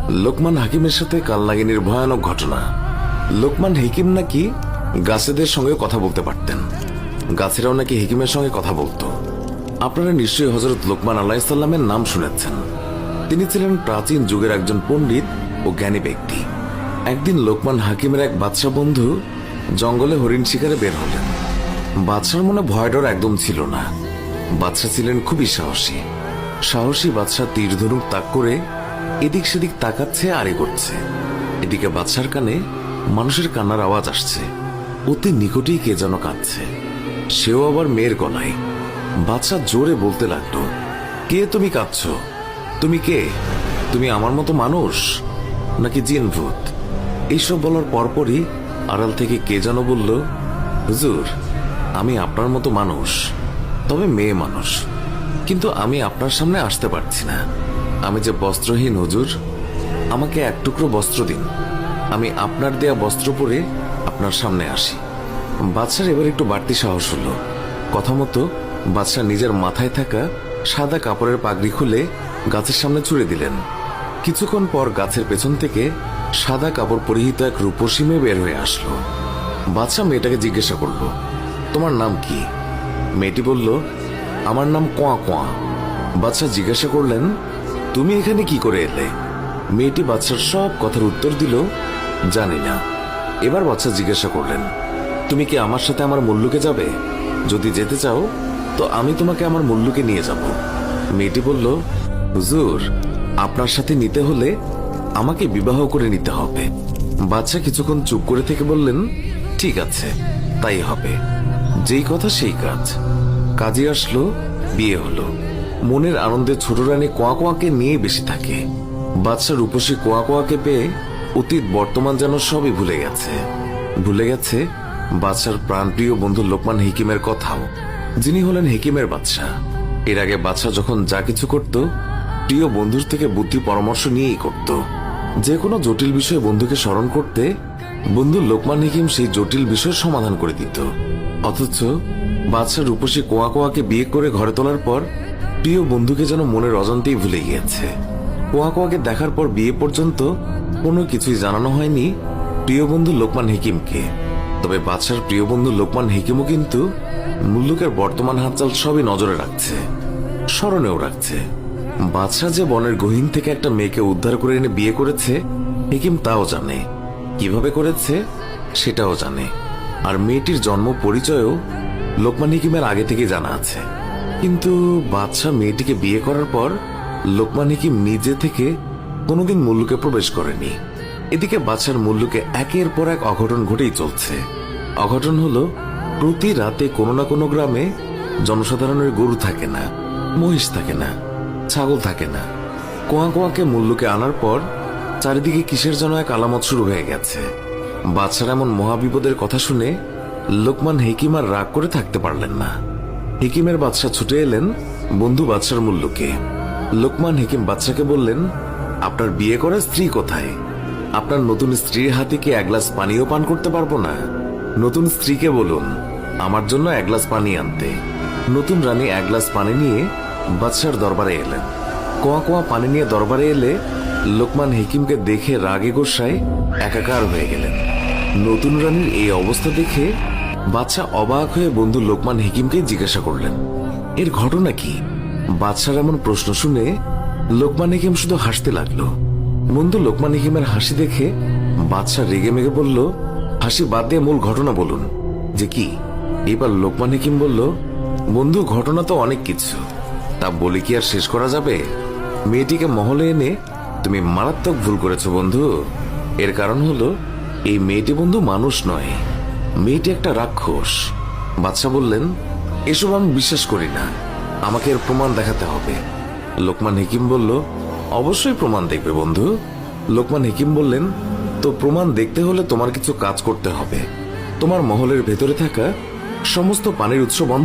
লোকমান হাকিমের সাথে কালনাগিনীর ভয়ানক ঘটনা। লোকমান হাকিম নাকি গাছেদের সঙ্গে কথা বলতে পারতেন, গাছেরাও নাকি হাকিমের সঙ্গে কথা বলতো। আপনারা নিশ্চয়ই হযরত লোকমান আলাইহিস সালামের নাম শুনেছেন। তিনি ছিলেন প্রাচীন যুগের একজন পণ্ডিত ও জ্ঞানী ব্যক্তি। একদিন লোকমান হাকিমের এক বাদশা বন্ধু জঙ্গলে হরিণ শিকারে বের হলেন। বাদশার মনে ভয় ডর একদম ছিল না। বাদশা ছিলেন খুবই সাহসী। সাহসী বাদশা তীর ধনুক তাক করে এদিক সেদিক তাকাচ্ছে আর করছে। এদিকে বাদশার কানে মানুষের কান্নার আওয়াজ আসছে। অতি নিকটেই কে যেন কাঁদছে, সেও আবার মেয়ের গলায়। বাদশা জোরে বলতে লাগলো, কে তুমি কাঁদছ? তুমি কে? তুমি আমার মতো মানুষ নাকি জিন ভূত? এইসব বলার পরপরই আড়াল থেকে কে যেন বলল, হুজুর, আমি আপনার মতো মানুষ, তবে মেয়ে মানুষ, কিন্তু আমি আপনার সামনে আসতে পারছি না। আমি যে বস্ত্রহীন হুজুর, আমাকে এক টুকরো বস্ত্র দিন, আমি আপনার দেয়া বস্ত্র পরে আপনার সামনে আসি। বাদশার এবার একটু বাড়তি সাহস হলো। কথা মতো বাদশা নিজের মাথায় থাকা সাদা কাপড়ের পাগড়ি খুলে গাছের সামনে ছুঁড়ে দিলেন। কিছুক্ষণ পর গাছের পেছন থেকে সাদা কাপড় পরিহিত এক রূপসী মেয়ে বের হয়ে আসলো। বাদশা মেয়েটাকে জিজ্ঞাসা করলো, তোমার নাম কি? মেয়েটি বলল, আমার নাম কোয়া কোয়া। বাদশা জিজ্ঞাসা করলেন, তুমি এখানে কি করে এলে? মেয়েটি বাদশার সব কথার উত্তর দিল, জানি না। এবার বাদশা জিজ্ঞাসা করলেন, তুমি কি আমার সাথে আমার মুল্লুকে যাবে? যদি যেতে চাও তো আমি তোমাকে আমার মুল্লুকে নিয়ে যাব। মেয়েটি বলল, হুজুর, আপনার সাথে নিতে হলে আমাকে বিবাহ করে নিতে হবে। বাদশা কিছুক্ষণ চুপ করে থেকে বললেন, ঠিক আছে, তাই হবে। যেই কথা সেই কাজ। কাজে আসলো, বিয়ে হলো। মনের আনন্দে ছোট রানী কোয়া কোয়াকে নিয়ে বেশি থাকে। বাদশা রূপসী কোয়া কোয়াকে পেয়ে অতীত বর্তমান যেন সবই ভুলে গেছে। ভুলে গেছে বাদশার প্রাণপ্রিয় বন্ধু লোকমান হাকিমের কথাও, যিনি হলেন হাকিমের বাদশা। এর আগে বাদশা যখন যা কিছু করত, প্রিয় বন্ধুর থেকে বুদ্ধি পরামর্শ নিয়েই করত। যে কোনো জটিল বিষয়ে বন্ধুকে স্মরণ করতে বন্ধু লোকমান হাকিম সেই জটিল বিষয়ের সমাধান করে দিত। অথচ বাদশা রূপসী কোয়া কোয়াকে বিয়ে করে ঘরে তোলার পর প্রিয় বন্ধুকে যেন মনের অজান্তেই ভুলে গিয়েছে। কোয়া কোয়াকে দেখার পর বিয়ে পর্যন্ত কোনো কিছুই জানানো হয়নি প্রিয় বন্ধু লোকমান হাকিমকে। তবে বাদশার প্রিয় বন্ধু লোকমান হাকিমও কিন্তু মুল্লুকের বর্তমান হালচাল সবই নজরে রাখছে, স্মরণেও রাখছে। বাদশা যে বনের গহীন থেকে একটা মেয়েকে উদ্ধার করে এনে বিয়ে করেছে, হাকিম তাও জানে। কিভাবে করেছে সেটাও জানে। আর মেয়েটির জন্ম পরিচয়ও লোকমান হাকিমের আগে থেকে জানা আছে। কিন্তু বাদশা মেয়েটিকে বিয়ে করার পর লোকমান হাকিম নিজে থেকে কোনোদিন মুল্লুকে প্রবেশ করেনি। এদিকে বাদশার মুল্লুকে একের পর এক অঘটন ঘটেই চলছে। অঘটন হলো, প্রতি রাতে কোনো না কোনো গ্রামে জনসাধারণের গরু থাকে না, মহিষ থাকে না, ছাগল থাকে না। কোয়া কোয়াকে মুল্লুকে আনার পর চারিদিকে কিসের যেন এক আলামত শুরু হয়ে গেছে। বাদশার এমন মহাবিপদের কথা শুনে লোকমান হাকিম আর রাগ করে থাকতে পারলেন না। হাকিমের বাদশা ছুটে এলেন বন্ধু বাদশার মুল্লুকে। লোকমান হাকিম বাদশাকে বললেন, আপনার বিয়ে করা স্ত্রী কোথায়? আপনার নতুন স্ত্রীর হাতে কি এক গ্লাস পানিও পান করতে পারবো না? নতুন স্ত্রীকে বলুন আমার জন্য এক গ্লাস পানি আনতে। নতুন রানী এক গ্লাস পানি নিয়ে বাদশার দরবারে এলেন। কোয়া কোয়া পানি নিয়ে দরবারে এলে লোকমান হাকিমকে দেখে রাগে গোসায় একাকার হয়ে গেলেন। নতুন রানীর এই অবস্থা দেখে বাদশা অবাক হয়ে বন্ধু লোকমান হাকিমকে জিজ্ঞাসা করলেন, এর ঘটনা কি? বাদশার এমন প্রশ্ন শুনে লোকমান হাকিম শুধু হাসতে লাগলো। বন্ধু লোকমান হাকিমের হাসি দেখে বাদশা রেগে মেগে বলল, হাসি বাদ দিয়ে মূল ঘটনা বলুন যে কি। এবার লোকমান হাকিম বলল, বন্ধু, ঘটনা তো অনেক কিছু, তা বলে কি আর শেষ করা যাবে? মেয়েটিকে মহলে এনে তুমি মারাত্মক ভুল করেছো বন্ধু। এর কারণ হলো, এই মেয়েটি বন্ধু মানুষ নয়, মেয়েটি একটা রাক্ষস। বাদশা বললেন, এসব আমি বিশ্বাস করি না, আমাকে এর প্রমাণ দেখাতে হবে। লোকমান হাকিম বলল, অবশ্যই প্রমাণ দেখবে বন্ধু। লোকমান হাকিম বললেন, তো প্রমাণ দেখতে হলে তোমার কিছু কাজ করতে হবে। তোমার মহলের ভেতরে থাকা সমস্ত পানির উৎস বন্ধ